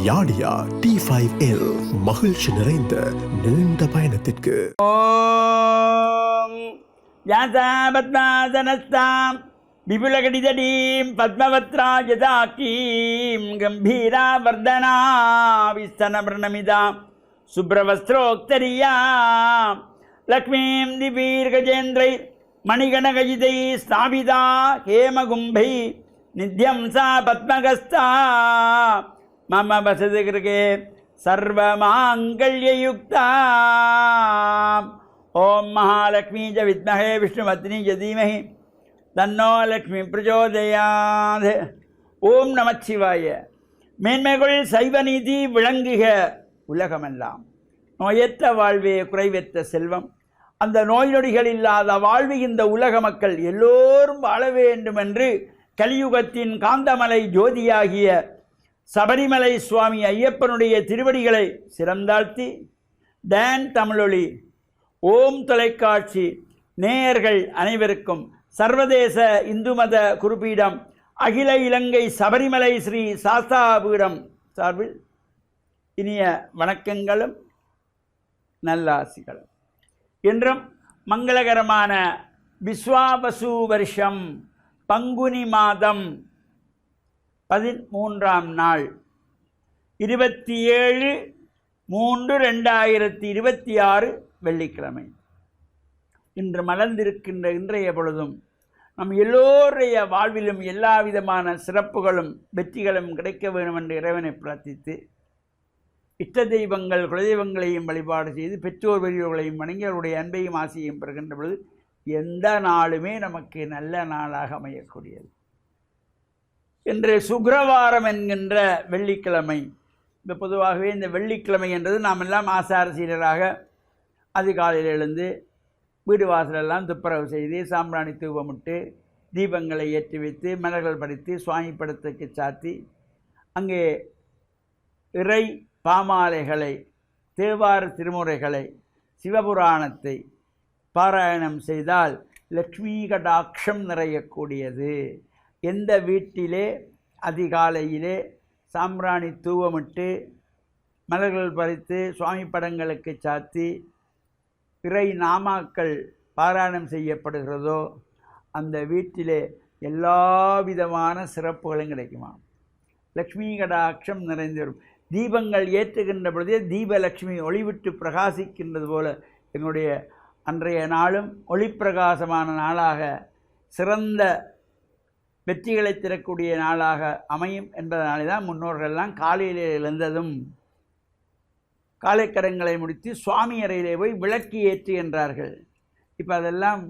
யாடியா T5L மகிழ்ச்சி நிறைந்த நீண்ட பயணத்திற்கு. ஓம் யாசா பத்மாசனஸ்தாம் விபுலகடிதடீம் பத்மவத்ராஜதாக்கீம் கம்பீரா வர்தனா விஸ்தனபிரணமிதாம் சுப்ரவஸ்திரோக்தரியாம் லக்ஷ்மீம் திபீர்கஜேந்திரை மணிகணகஜிதை ஸ்தாபிதா ஹேமகும்பை நித்யம் சா பத்மகஸ்தா மம வசதி கிருகே சர்வமாங்கல்யயுக்தா. ஓம் மகாலக்ஷ்மீ ச வித்மஹே விஷ்ணுபத்னி ச தீமஹி தன்னோ லக்ஷ்மி பிரச்சோதயாத். ஓம் நமச்சிவாய. மேன்மைகள் சைவ நீதி விளங்குக உலகமெல்லாம். நோயற்ற வாழ்வே குறைவற்ற செல்வம். அந்த நோய் நொடிகள் இல்லாத வாழ்வு இந்த உலக மக்கள் எல்லோரும் வாழ வேண்டும் என்று கலியுகத்தின் காந்தமலை ஜோதியாகிய சபரிமலை சுவாமி ஐயப்பனுடைய திருவடிகளை சிறந்தாழ்த்தி டான் தமிழொலி ஓம் தொலைக்காட்சி நேயர்கள் அனைவருக்கும் சர்வதேச இந்து மத குறிப்பீடம் அகில இலங்கை சபரிமலை ஸ்ரீ சாஸ்தாபீடம் சார்பில் இனிய வணக்கங்களும் நல்லாசிகளும். என்றும் மங்களகரமான விஸ்வாவசு வருஷம் பங்குனி மாதம் 13ஆம் நாள் 27/3/2026 வெள்ளிக்கிழமை. இன்று மலர்ந்திருக்கின்ற இன்றைய பொழுதும் நம் எல்லோருடைய வாழ்விலும் எல்லா விதமான சிறப்புகளும் வெற்றிகளும் கிடைக்க வேண்டும் என்று இறைவனை பிரார்த்தித்து இஷ்ட தெய்வங்கள் குலதெய்வங்களையும் வழிபாடு செய்து பெற்றோர் பெரியோர்களையும் வணங்கி அவருடைய அன்பையும் ஆசையையும் பெறுகின்ற பொழுது எந்த நாளுமே நமக்கு நல்ல நாளாக அமையக்கூடியது. இன்று சுக்கிரவாரம் என்கின்ற வெள்ளிக்கிழமை. இந்த பொதுவாகவே இந்த வெள்ளிக்கிழமை என்றது நாம் எல்லாம் ஆசார சீரராக அதிகாலையில் எழுந்து வீடு வாசலெல்லாம் துப்புரவு செய்து சாம்பிராணி தூபமிட்டு தீபங்களை ஏற்றி வைத்து மலர்கள் பறித்து சுவாமி படத்துக்கு சாத்தி அங்கே இறை பாமாலைகளை தேவார திருமுறைகளை சிவபுராணத்தை பாராயணம் செய்தால் லக்ஷ்மி கடாட்சம் நிறையக்கூடியது. எந்த வீட்டிலே அதிகாலையிலே சாம்பிராணி தூவமிட்டு மலர்கள் பறித்து சுவாமி படங்களுக்கு சாத்தி இறை நாமாக்கள் பாராயணம் செய்யப்படுகிறதோ அந்த வீட்டிலே எல்லா விதமான சிறப்புகளும் கிடைக்குமா. லக்ஷ்மி கடாட்சம் நிறைந்து வரும். தீபங்கள் ஏற்றுகின்ற பொழுதே தீபலக்ஷ்மி ஒளிவிட்டு பிரகாசிக்கின்றது போல என்னுடைய அன்றைய நாளும் ஒளிப்பிரகாசமான நாளாக சிறந்த வெற்றிகளை தரக்கூடிய நாளாக அமையும் என்பதனாலே தான் முன்னோர்கள்லாம் காலையிலே எழுந்ததும் காலைக்கடன்களை முடித்து சுவாமி அறையிலே போய் விளக்கு ஏற்றி என்றார்கள். இப்போ அதெல்லாம்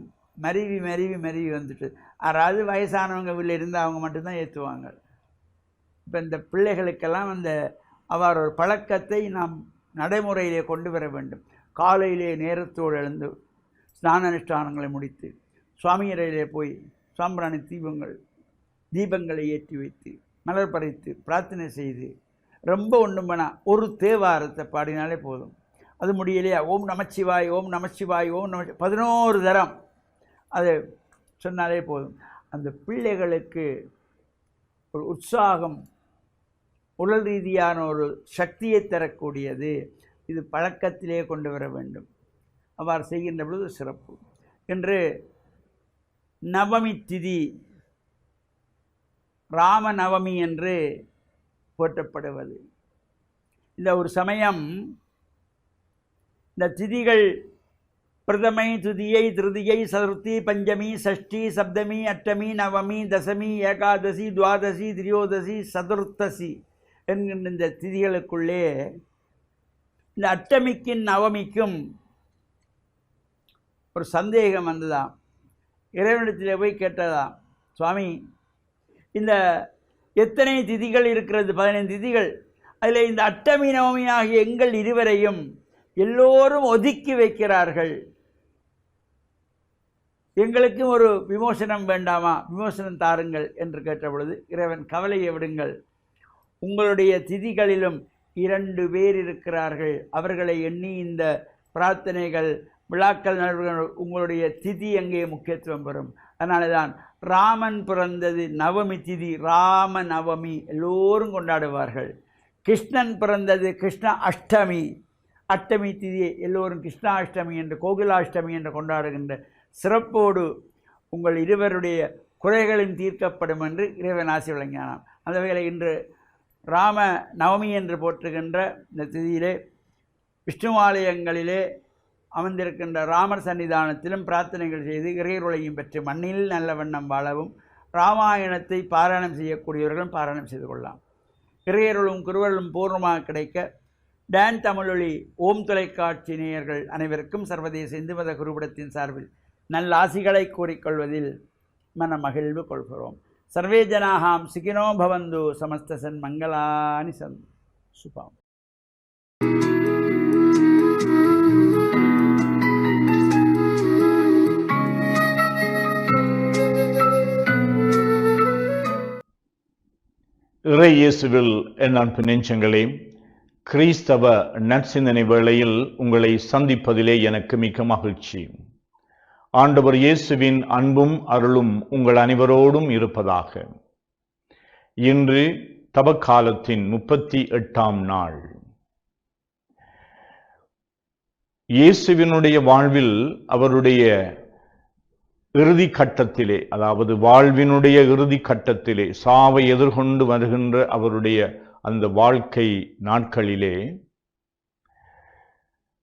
மருவி மருவி மருவி வந்துட்டு யாராவது வயசானவங்க வீட்டில் இருந்து அவங்க மட்டும்தான் ஏற்றுவாங்க. இப்போ இந்த பிள்ளைகளுக்கெல்லாம் அந்த அவ்வாறு ஒரு பழக்கத்தை நாம் நடைமுறையிலே கொண்டு வர வேண்டும். காலையிலே நேரத்தோடு எழுந்து ஸ்நான அனுஷ்டானங்களை முடித்து சுவாமி அறையிலே போய் சாம்பிராணி தீபங்களை ஏற்றி வைத்து மலர் பறித்து பிரார்த்தனை செய்து ரொம்ப ஒன்றும் வேணாம் ஒரு தேவாரத்தை பாடினாலே போதும். அது முடியலையா ஓம் நமச்சிவாய் ஓம் நமச்சிவாய் ஓம் நம 11 தரம் அது சொன்னாலே போதும். அந்த பிள்ளைகளுக்கு ஒரு உற்சாகம் உடல் ரீதியான ஒரு சக்தியை தரக்கூடியது. இது பழக்கத்திலே கொண்டு வர வேண்டும். அவ்வாறு செய்கின்ற பொழுது சிறப்பு. என்று நவமி திதி ராமநவமி என்று போற்றப்படுவது. இந்த ஒரு சமயம் இந்த திதிகள் பிரதமை துதியை திருதியை சதுர்த்தி பஞ்சமி சஷ்டி சப்தமி அஷ்டமி நவமி தசமி ஏகாதசி துவாதசி திரியோதசி சதுர்த்தசி என்கின்ற இந்த திதிகளுக்குள்ளே இந்த அஷ்டமிக்கும் நவமிக்கும் ஒரு சந்தேகம் வந்ததாம். இறைவனிடத்தில் போய் கேட்டதாம், சுவாமி இந்த எத்தனை திதிகள் இருக்கிறது? 15 திதிகள். அதில் இந்த அஷ்டமி நவமி ஆகிய எங்கள் இருவரையும் எல்லோரும் ஒதுக்கி வைக்கிறார்கள். எங்களுக்கும் ஒரு விமோசனம் வேண்டாமா? விமோசனம் தாருங்கள் என்று கேட்ட பொழுது இறைவன் கவலையை விடுங்கள், உங்களுடைய திதிகளிலும் 2 பேர் இருக்கிறார்கள். அவர்களை எண்ணி இந்த பிரார்த்தனைகள் விழாக்கள் உங்களுடைய திதி அங்கே முக்கியத்துவம் பெறும். அதனால தான் ராமன் பிறந்தது நவமி திதி, ராம நவமி எல்லோரும் கொண்டாடுவார்கள். கிருஷ்ணன் பிறந்தது கிருஷ்ண அஷ்டமி. அஷ்டமி திதியை எல்லோரும் கிருஷ்ணாஷ்டமி என்று கோகுலாஷ்டமி என்று கொண்டாடுகின்ற சிறப்போடு உங்கள் இருவருடைய குறைகளும் தீர்க்கப்படும் என்று இறைவன் ஆசி வழங்கினானாம். அந்த வகையில் இன்று ராம நவமி என்று போற்றுகின்ற இந்த திதியிலே விஷ்ணுவாலயங்களிலே அமர்ந்திருக்கின்ற ராமர் சன்னிதானத்திலும் பிரார்த்தனைகள் செய்து இறையருளையும் பெற்று மண்ணில் நல்ல வண்ணம் வாழவும் ராமாயணத்தை பாராயணம் செய்யக்கூடியவர்களும் பாராயணம் செய்து கொள்ளலாம். இறையருளும் குருவருளும் பூர்ணமாக கிடைக்க டான் தமிழொலி ஓம் தொலைக்காட்சி நேயர்கள் அனைவருக்கும் சர்வதேச இந்து மத குருபடத்தின் சார்பில் நல்ல ஆசிகளை கூறிக்கொள்வதில் மன மகிழ்வு கொள்கிறோம். சர்வே ஜனாகாம் சுகினோ பவந்து சமஸ்தசன் மங்களானி சன் சுபாம். இறை இயேசுவில் என் அன்பு நெஞ்சங்களே, கிறிஸ்தவ நற்சிந்தனை வேளையில் உங்களை சந்திப்பதிலே எனக்கு மிக்க மகிழ்ச்சி. ஆண்டவர் இயேசுவின் அன்பும் அருளும் உங்கள் அனைவரோடும் இருப்பதாக. இன்று தவக்காலத்தின் 38ஆம் நாள். இயேசுவினுடைய வாழ்வில் அவருடைய இறுதி கட்டத்திலே, அதாவது வாழ்வினுடைய இறுதி கட்டத்திலே சாவை எதிர்கொண்டு வருகின்ற அவருடைய அந்த வாழ்க்கை நாட்களிலே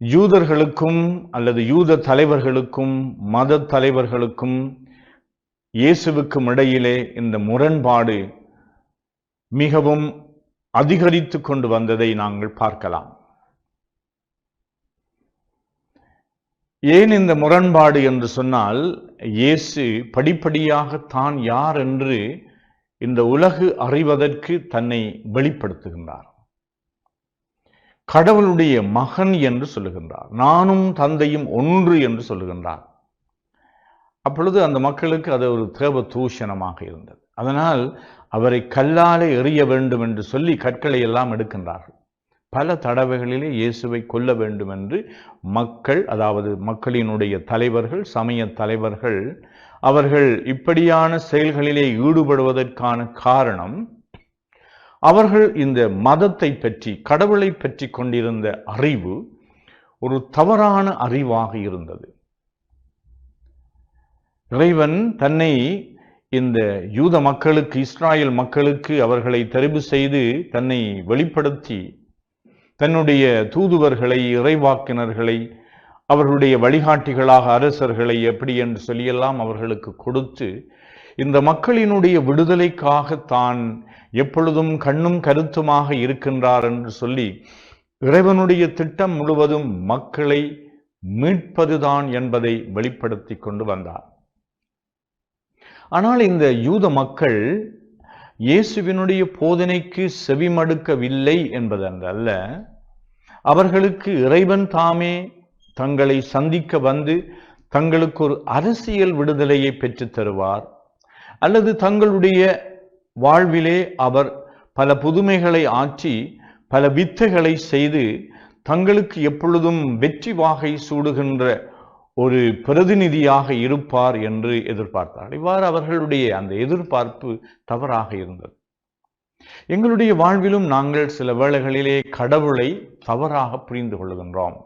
யூதர்களுக்கும் அல்லது யூத தலைவர்களுக்கும் மத தலைவர்களுக்கும் இயேசுவுக்கும் இடையிலே இந்த முரண்பாடு மிகவும் அதிகரித்து கொண்டு வந்ததை நாங்கள் பார்க்கலாம். ஏன் இந்த முரண்பாடு என்று சொன்னால், இயேசு படிப்படியாக தான் யார் என்று இந்த உலகு அறிவதற்கு தன்னை வெளிப்படுத்துகின்றார். கடவுளுடைய மகன் என்று சொல்லுகின்றார். நானும் தந்தையும் ஒன்று என்று சொல்லுகின்றார். அப்பொழுது அந்த மக்களுக்கு அது ஒரு தேவ தூஷணமாக இருந்தது. அதனால் அவரை கல்லாலே எறிய வேண்டும் என்று சொல்லி கற்களை எல்லாம் எடுக்கின்றார்கள். பல தடவைகளிலே இயேசுவை கொல்ல வேண்டும் என்று மக்கள், அதாவது மக்களினுடைய தலைவர்கள், சமய தலைவர்கள், அவர்கள் இப்படியான செயல்களிலே ஈடுபடுவதற்கான காரணம், அவர்கள் இந்த மதத்தை பற்றி, கடவுளை பற்றி கொண்டிருந்த அறிவு ஒரு தவறான அறிவாக இருந்தது. இறைவன் தன்னை இந்த யூத மக்களுக்கு, இஸ்ராயல் மக்களுக்கு அவர்களை தெரிவு செய்து தன்னை வெளிப்படுத்தி தன்னுடைய தூதுவர்களை, இறைவாக்கினர்களை, அவர்களுடைய வழிகாட்டிகளாக அரசர்களை எப்படி என்று சொல்லியெல்லாம் அவர்களுக்கு கொடுத்து இந்த மக்களினுடைய விடுதலைக்காக தான் எப்பொழுதும் கண்ணும் கருத்துமாக இருக்கின்றார் என்று சொல்லி இறைவனுடைய திட்டம் முழுவதும் மக்களை மீட்பதுதான் என்பதை வெளிப்படுத்தி கொண்டு வந்தார். ஆனால் இந்த யூத மக்கள் இயேசுவினுடைய போதனைக்கு செவிமடுக்கவில்லை என்பதல்ல, அவர்களுக்கு இறைவன் தாமே தங்களை சந்திக்க வந்து தங்களுக்கு ஒரு அரசியல் விடுதலையை பெற்றுத் தருவார், அல்லது தங்களுடைய வாழ்விலே அவர் பல புதுமைகளை ஆற்றி பல வித்தைகளை செய்து தங்களுக்கு எப்பொழுதும் வெற்றி வாகை சூடுகின்ற ஒரு பிரதிநிதியாக இருப்பார் என்று எதிர்பார்த்தார். இவ்வாறு அவர்களுடைய அந்த எதிர்பார்ப்பு தவறாக இருந்தது. எங்களுடைய வாழ்விலும் நாங்கள் சில வேளைகளிலே கடவுளை தவறாக புரிந்து கொள்கின்றோம்.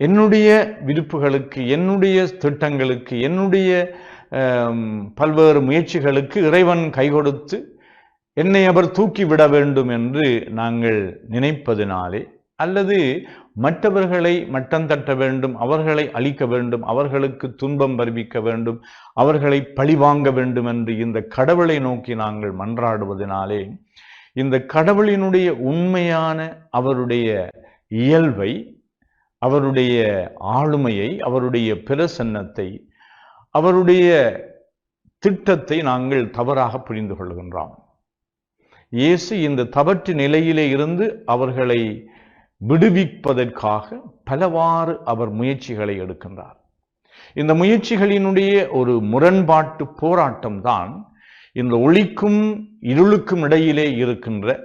என்னுடைய விருப்புகளுக்கு, என்னுடைய திட்டங்களுக்கு, என்னுடைய பல்வேறு முயற்சிகளுக்கு இறைவன் கை கொடுத்து என்னை அவர் தூக்கிவிட வேண்டும் என்று நாங்கள் நினைப்பதினாலே, அல்லது மற்றவர்களை மட்டம் தட்ட வேண்டும், அவர்களை அழிக்க வேண்டும், அவர்களுக்கு துன்பம் வருவிக்க வேண்டும், அவர்களை பழிவாங்க வேண்டும் என்று இந்த கடவுளை நோக்கி நாங்கள் மன்றாடுவதனாலே இந்த கடவுளினுடைய உண்மையான அவருடைய இயல்பை, அவருடைய ஆளுமையை, அவருடைய பிரசன்னத்தை, அவருடைய திட்டத்தை நாங்கள் தவறாக புரிந்து கொள்கின்றோம். இயேசு இந்த தவற்று நிலையிலே இருந்து அவர்களை விடுவிப்பதற்காக பலவாறு அவர் முயற்சிகளை எடுக்கின்றார். இந்த முயற்சிகளினுடைய ஒரு முரண்பாட்டு போராட்டம் தான் இந்த ஒளிக்கும் இருளுக்கும் இடையிலே இருக்கின்ற,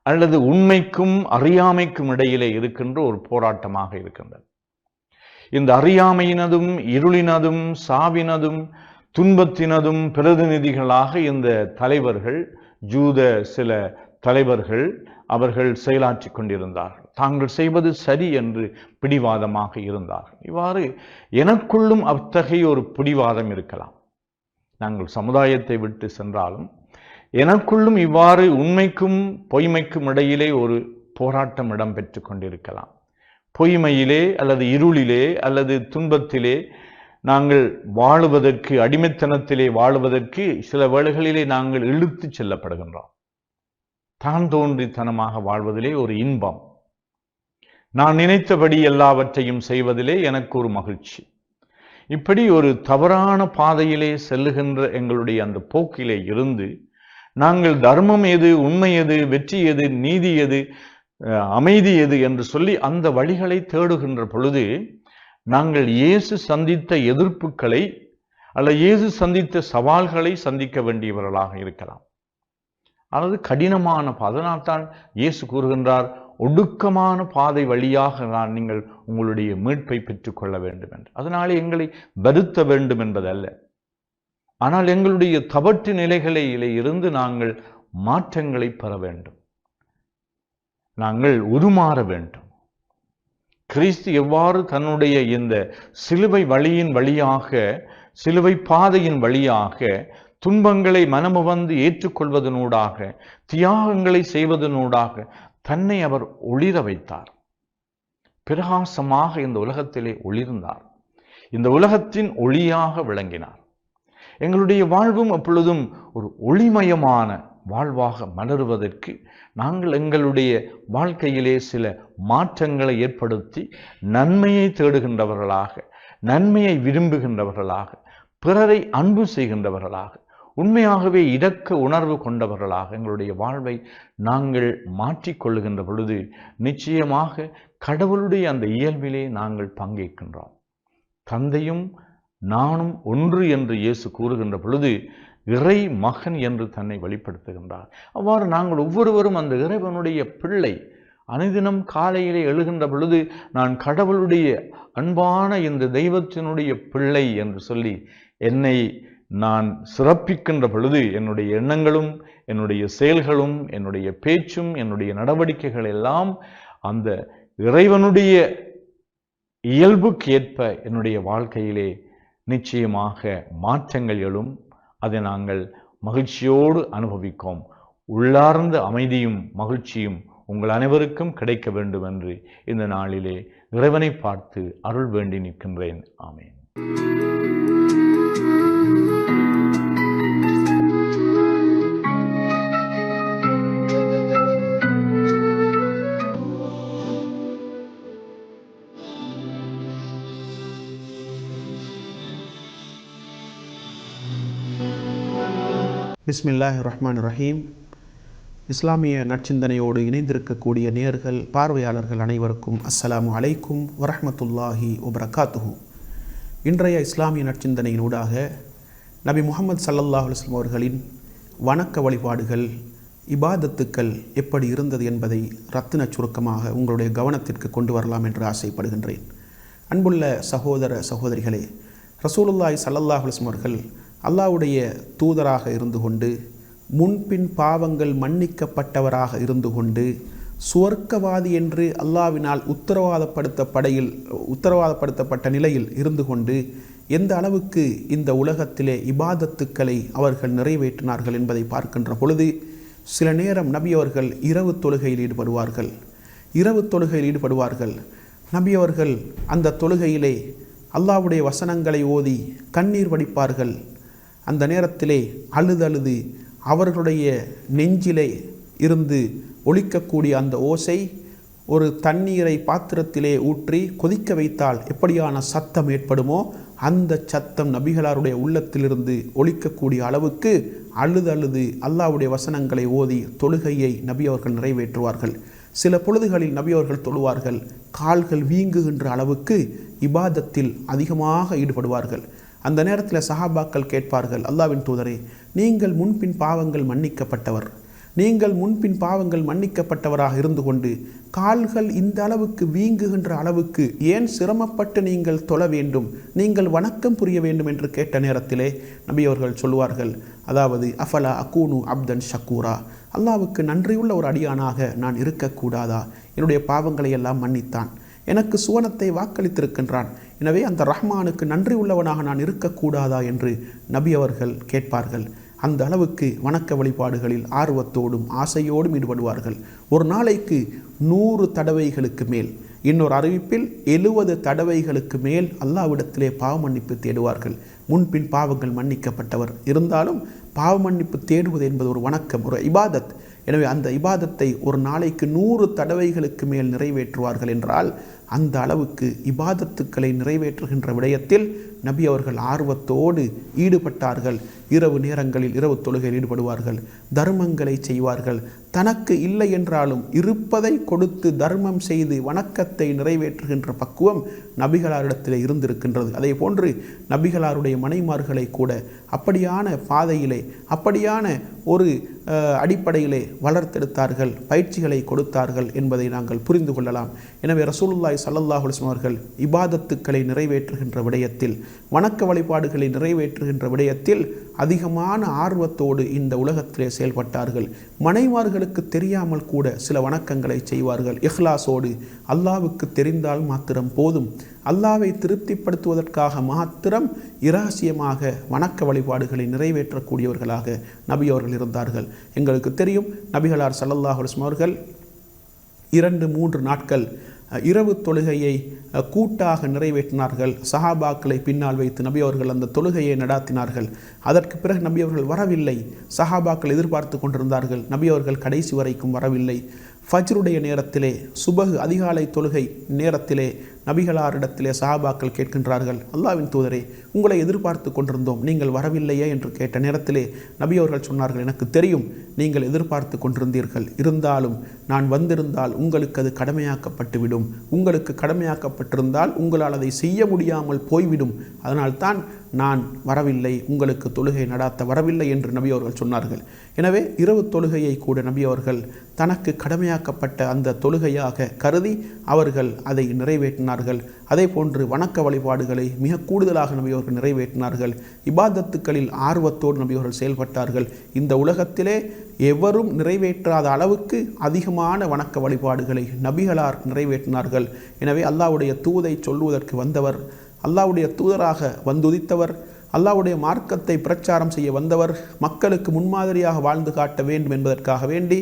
அல்லது உண்மைக்கும் அறியாமைக்கும் இடையிலே இருக்கின்ற ஒரு போராட்டமாக இருக்கின்றது. இந்த அறியாமையினதும் இருளினதும் சாவினதும் துன்பத்தினதும் பிரதிநிதிகளாக இந்த தலைவர்கள், யூத சில தலைவர்கள், அவர்கள் செயலாற்றி கொண்டிருந்தார்கள். தாங்கள் செய்வது சரி என்று பிடிவாதமாக இருந்தார்கள். இவ்வாறு எனக்குள்ளும் அத்தகைய ஒரு பிடிவாதம் இருக்கலாம். நாங்கள் சமுதாயத்தை விட்டு சென்றாலும் எனக்குள்ளும் இவ்வாறு உண்மைக்கும் பொய்மைக்கும் இடையிலே ஒரு போராட்டம் இடம்பெற்று கொண்டிருக்கலாம். பொய்மையிலே அல்லது இருளிலே அல்லது துன்பத்திலே நாங்கள் வாழுவதற்கு, அடிமைத்தனத்திலே வாழுவதற்கு சில வேளைகளிலே நாங்கள் இழுத்து செல்லப்படுகின்றோம். தான் தோன்றித்தனமாக வாழ்வதிலே ஒரு இன்பம், நான் நினைத்தபடி எல்லாவற்றையும் செய்வதிலே எனக்கு ஒரு மகிழ்ச்சி. இப்படி ஒரு தவறான பாதையிலே செல்லுகின்ற எங்களுடைய அந்த போக்கிலே இருந்து நாங்கள் தர்மம் எது, உண்மை எது, வெற்றி எது, நீதி எது, அமைதி எது என்று சொல்லி அந்த வழிகளை தேடுகின்ற பொழுது நாங்கள் இயேசு சந்தித்த எதிர்ப்புகளை அல்ல இயேசு சந்தித்த சவால்களை சந்திக்க வேண்டியவர்களாக இருக்கலாம். அல்லது கடினமான, அதனால்தான் இயேசு கூறுகின்றார், ஒடுக்கமான பாதை வழியாக நீங்கள் உங்களுடைய மீட்பை பெற்றுக்கொள்ள வேண்டும் என்று. அதனாலே எங்களை வருத்த வேண்டும் என்பதல்ல, ஆனால் எங்களுடைய தவற்று நிலைகளிலே இருந்து நாங்கள் மாற்றங்களை பெற வேண்டும், நாங்கள் உருமாற வேண்டும். கிறிஸ்து எவ்வாறு தன்னுடைய இந்த சிலுவை வழியின் வழியாக, சிலுவை பாதையின் வழியாக துன்பங்களை மனமுவந்து ஏற்றுக்கொள்வதனூடாக, தியாகங்களை செய்வதனூடாக தன்னை அவர் ஒளிர வைத்தார். பிரகாசமாக இந்த உலகத்திலே ஒளிர்ந்தார், இந்த உலகத்தின் ஒளியாக விளங்கினார். எங்களுடைய வாழ்வும் அப்பொழுதும் ஒரு ஒளிமயமான வாழ்வாக மலருவதற்கு நாங்கள் எங்களுடைய வாழ்க்கையிலே சில மாற்றங்களை ஏற்படுத்தி நன்மையை தேடுகின்றவர்களாக, நன்மையை விரும்புகின்றவர்களாக, பிறரை அன்பு செய்கின்றவர்களாக, உண்மையாகவே இரக்க உணர்வு கொண்டவர்களாக எங்களுடைய வாழ்வை நாங்கள் மாற்றிக்கொள்ளுகின்ற பொழுது நிச்சயமாக கடவுளுடைய அந்த இயல்பிலே நாங்கள் பங்கேற்கின்றோம். தந்தையும் நானும் ஒன்று என்று இயேசு கூறுகின்ற பொழுது இறை மகன் என்று தன்னை வெளிப்படுத்துகின்றார். அவ்வாறு நாங்கள் ஒவ்வொருவரும் அந்த இறைவனுடைய பிள்ளை. அனுதினம் காலையிலே எழுகின்ற பொழுது நான் கடவுளுடைய அன்பான இந்த தெய்வத்தினுடைய பிள்ளை என்று சொல்லி என்னை நான் சிறப்பிக்கின்ற பொழுது என்னுடைய எண்ணங்களும், என்னுடைய செயல்களும், என்னுடைய பேச்சும், என்னுடைய நடவடிக்கைகள் எல்லாம் அந்த இறைவனுடைய இயல்புக்கு ஏற்ப என்னுடைய வாழ்க்கையிலே நிச்சயமாக மாற்றங்கள் எழும். அதை நாங்கள் மகிழ்ச்சியோடு அனுபவிக்கும். உள்ளார்ந்த அமைதியும் மகிழ்ச்சியும் உங்கள் அனைவருக்கும் கிடைக்க வேண்டும் என்று இந்த நாளிலே இறைவனை பார்த்து அருள் வேண்டி நிற்கின்றேன். ஆமென். பிஸ்மில்லாஹிர் ரஹ்மானிர் ரஹீம். இஸ்லாமிய நற்சிந்தனையோடு இணைந்திருக்கக்கூடிய நேயர்கள், பார்வையாளர்கள் அனைவருக்கும் அஸ்ஸலாமு அலைக்கும் வரஹ்மத்துல்லாஹி வபரகாத்துஹு. இன்றைய இஸ்லாமிய நற்சிந்தனையினூடாக நபி முஹம்மது ஸல்லல்லாஹு அலைஹி வஸல்லம் அவர்களின் வணக்க வழிபாடுகள், இபாதத்துக்கள் எப்படி இருந்தது என்பதை ரத்தின சுருக்கமாக உங்களுடைய கவனத்திற்கு கொண்டு வரலாம் என்று ஆசைப்படுகின்றேன். அன்புள்ள சகோதர சகோதரிகளே, ரசூலுல்லாஹி ஸல்லல்லாஹு அலைஹி வஸல்லம் அவர்கள் அல்லாஹ்வுடைய தூதராக இருந்து கொண்டு, முன்பின் பாவங்கள் மன்னிக்கப்பட்டவராக இருந்து கொண்டு, சுவர்க்கவாதி என்று அல்லாஹ்வினால் உத்தரவாதப்படுத்தப்பட்ட நிலையில் இருந்து கொண்டு எந்த அளவுக்கு இந்த உலகத்திலே இபாதத்துக்களை அவர்கள் நிறைவேற்றினார்கள் என்பதை பார்க்கின்ற பொழுது, சில நேரம் நபி அவர்கள் இரவு தொழுகையில் ஈடுபடுவார்கள். நபி அவர்கள் அந்த தொழுகையிலே அல்லாஹ்வுடைய வசனங்களை ஓதி கண்ணீர் வடிப்பார்கள். அந்த நேரத்திலே அழுது அவர்களுடைய நெஞ்சிலே இருந்து ஒலிக்கக்கூடிய அந்த ஓசை ஒரு தண்ணீரை பாத்திரத்திலே ஊற்றி கொதிக்க வைத்தால் எப்படியான சத்தம் ஏற்படுமோ அந்த சத்தம் நபிகளாருடைய உள்ளத்திலிருந்து ஒலிக்கக்கூடிய அளவுக்கு அழுது அல்லாஹ்வுடைய வசனங்களை ஓதி தொழுகையை நபி அவர்கள் நிறைவேற்றுவார்கள். சில பொழுதுகளில் நபி அவர்கள் தொழுவார்கள், கால்கள் வீங்குகின்ற அளவுக்கு இபாதத்தில் அதிகமாக ஈடுபடுவார்கள். அந்த நேரத்தில் சஹாபாக்கள் கேட்பார்கள், அல்லாஹ்வின் தூதரே, நீங்கள் முன்பின் பாவங்கள் மன்னிக்கப்பட்டவர், நீங்கள் முன்பின் பாவங்கள் மன்னிக்கப்பட்டவராக இருந்து கொண்டு கால்கள் இந்த அளவுக்கு வீங்குகின்ற அளவுக்கு ஏன் சிரமப்பட்டு நீங்கள் தொழ வேண்டும், நீங்கள் வணக்கம் புரிய வேண்டும் என்று கேட்ட நேரத்திலே நபி அவர்கள் சொல்லுவார்கள், அதாவது அஃபலா அகூனு அப்தன் ஷக்கூரா, அல்லாவுக்கு நன்றியுள்ள ஒரு அடியானாக நான் இருக்கக்கூடாதா? என்னுடைய பாவங்களை எல்லாம் மன்னித்தான், எனக்கு சுவனத்தை வாக்களித்திருக்கின்றான், எனவே அந்த ரஹ்மானுக்கு நன்றி உள்ளவனாக நான் இருக்கக்கூடாதா என்று நபி அவர்கள் கேட்பார்கள். அந்த அளவுக்கு வணக்க வழிபாடுகளில் ஆர்வத்தோடும் ஆசையோடும் ஈடுபடுவார்கள். ஒரு நாளைக்கு 100 தடவைகளுக்கு மேல், இன்னொரு அறிவிப்பில் 70 தடவைகளுக்கு மேல் அல்லாஹ்விடத்திலே பாவ மன்னிப்பு தேடுவார்கள். முன்பின் பாவங்கள் மன்னிக்கப்பட்டவர் இருந்தாலும் பாவ மன்னிப்பு தேடுவது என்பது ஒரு வணக்கம், ஒரு இபாதத். எனவே அந்த இபாதத்தை ஒரு நாளைக்கு 100 தடவைகளுக்கு மேல் நிறைவேற்றுவார்கள் என்றால் அந்த அளவுக்கு இபாதத்துக்களை நிறைவேற்றுகின்ற விடயத்தில் நபி அவர்கள் ஆர்வத்தோடு ஈடுபட்டார்கள். இரவு நேரங்களில் இரவு தொழுகையில் ஈடுபடுவார்கள், தர்மங்களை செய்வார்கள். தனக்கு இல்லை என்றாலும் இருப்பதை கொடுத்து தர்மம் செய்து வணக்கத்தை நிறைவேற்றுகின்ற பக்குவம் நபிகளாரிடத்திலே இருந்திருக்கின்றது. அதே போன்று நபிகளாருடைய மனைமார்களை கூட அப்படியான பாதையிலே, அப்படியான ஒரு அடிப்படையிலே வளர்த்தெடுத்தார்கள், பயிற்சிகளை கொடுத்தார்கள் என்பதை நாங்கள் புரிந்து கொள்ளலாம். எனவே ரசூலுல்லாஹி ஸல்லல்லாஹு அலைஹி வஸல்லம் அவர்கள் இபாதத்துக்களை நிறைவேற்றுகின்ற விடயத்தில், வணக்க வழிபாடுகளை நிறைவேற்றுகின்ற விடயத்தில் அதிகமான ஆர்வத்தோடு இந்த உலகத்திலே செயல்பட்டார்கள். மனைவார்களுக்கு தெரியாமல் கூட சில வணக்கங்களை செய்வார்கள் இஹ்லாஸோடு. அல்லாஹ்வுக்கு தெரிந்தால் மாத்திரம் போதும், அல்லாஹ்வை திருப்திப்படுத்துவதற்காக மாத்திரம் இரகசியமாக வணக்க வழிபாடுகளை நிறைவேற்றக்கூடியவர்களாக நபி அவர்கள் இருந்தார்கள். எங்களுக்கு தெரியும், நபிகளார் ஸல்லல்லாஹு அலைஹி வஸல்லம் அவர்கள் 2-3 நாட்கள் இரவு தொழுகையை கூட்டாக நிறைவேற்றினார்கள். சஹாபாக்களை பின்னால் வைத்து நபி அவர்கள் அந்த தொழுகையை நடாத்தினார்கள். அதற்கு பிறகு நபி அவர்கள் வரவில்லை. சஹாபாக்கள் எதிர்பார்த்து கொண்டிருந்தார்கள், நபி அவர்கள் கடைசி வரைக்கும் வரவில்லை. ஃபஜ்ருடைய நேரத்திலே, சுபஹ் அதிகாலை தொழுகை நேரத்திலே நபிகளாரிடத்திலே சஹாபாக்கள் கேட்கின்றார்கள், அல்லாஹ்வின் தூதரே, உங்களை எதிர்பார்த்து கொண்டிருந்தோம், நீங்கள் வரவில்லையே என்று கேட்ட நேரத்திலே நபி அவர்கள் சொன்னார்கள், எனக்கு தெரியும் நீங்கள் எதிர்பார்த்து கொண்டிருந்தீர்கள், இருந்தாலும் நான் வந்திருந்தால் உங்களுக்கு அது கடமையாக்கப்பட்டுவிடும், உங்களுக்கு கடமையாக்கப்பட்டிருந்தால் உங்களால் அதை செய்ய முடியாமல் போய்விடும், அதனால்தான் நான் வரவில்லை, உங்களுக்கு தொழுகை நடாத்த வரவில்லை என்று நபி அவர்கள் சொன்னார்கள். எனவே இரவு தொழுகையை கூட நபி அவர்கள் தனக்கு கடமையாக்கப்பட்ட அந்த தொழுகையாக கருதி அவர்கள் அதை நிறைவேற்றினார்கள். அதே போன்று வணக்க வழிபாடுகளை மிக கூடுதலாக நபி அவர்கள் நிறைவேற்றினார்கள். இபாதத்துக்களில் ஆர்வத்தோடு நபி அவர்கள் செயல்பட்டார்கள். இந்த உலகத்திலே எவரும் நிறைவேற்றாத அளவுக்கு அதிகமான வணக்க வழிபாடுகளை நபிகளார் நிறைவேற்றினார்கள். எனவே அல்லாஹ்வுடைய தூதை சொல்லுவதற்கு வந்தவர், அல்லாஹ்வுடைய தூதராக வந்துதித்தவர், அல்லாஹ்வுடைய மார்க்கத்தை பிரச்சாரம் செய்ய வந்தவர், மக்களுக்கு முன்மாதிரியாக வாழ்ந்து காட்ட வேண்டும் என்பதற்காக வேண்டி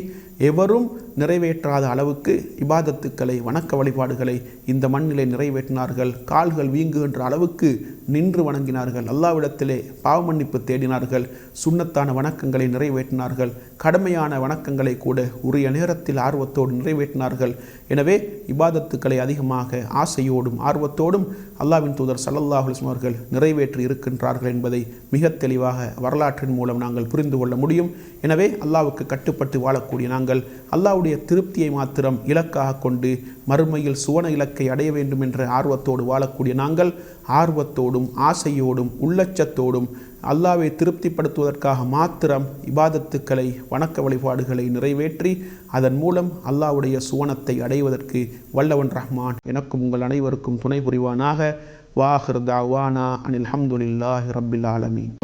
எவரும் நிறைவேற்றாத அளவுக்கு இபாதத்துக்களை, வணக்க வழிபாடுகளை இந்த மண்ணிலே நிறைவேற்றினார்கள். கால்கள் வீங்குகின்ற அளவுக்கு நின்று வணங்கினார்கள், அல்லாஹ்விடத்திலே பாவ மன்னிப்பு தேடினார்கள், சுன்னத்தான வணக்கங்களை நிறைவேற்றினார்கள், கடமையான வணக்கங்களை கூட உரிய நேரத்தில் ஆர்வத்தோடு நிறைவேற்றினார்கள். எனவே இபாதத்துக்களை அதிகமாக ஆசையோடும் ஆர்வத்தோடும் அல்லாஹ்வின் தூதர் ஸல்லல்லாஹு அலைஹி வஸல்லம் அவர்கள் நிறைவேற்றி இருக்கின்றார்கள் என்பதை மிக தெளிவாக வரலாற்றின் மூலம் நாங்கள் புரிந்து கொள்ள முடியும். எனவே அல்லாஹ்வுக்கு கட்டுப்பட்டு வாழக்கூடிய நாங்கள் அல்லாஹ்வுடைய திருப்தியை மாத்திரம் இலக்காக கொண்டு மறுமையில் சுவன இலக்கை அடைய வேண்டும் என்ற ஆர்வத்தோடு வாழக்கூடிய நாங்கள் ஆர்வத்தோடும் ஆசையோடும் உள்ளச்சத்தோடும் அல்லாஹ்வை திருப்திப்படுத்துவதற்காக மாத்திரம் இபாதத்துக்களை, வணக்க வழிபாடுகளை நிறைவேற்றி அதன் மூலம் அல்லாஹ்வுடைய சுவனத்தை அடைவதற்கு வல்லவன் ரஹ்மான் எனக்கும் உங்கள் அனைவருக்கும் துணை புரிவானாக. வாஹிர் தஅவானா அனில் ஹம்துலில்லாஹி ரப்பில் ஆலமீன்.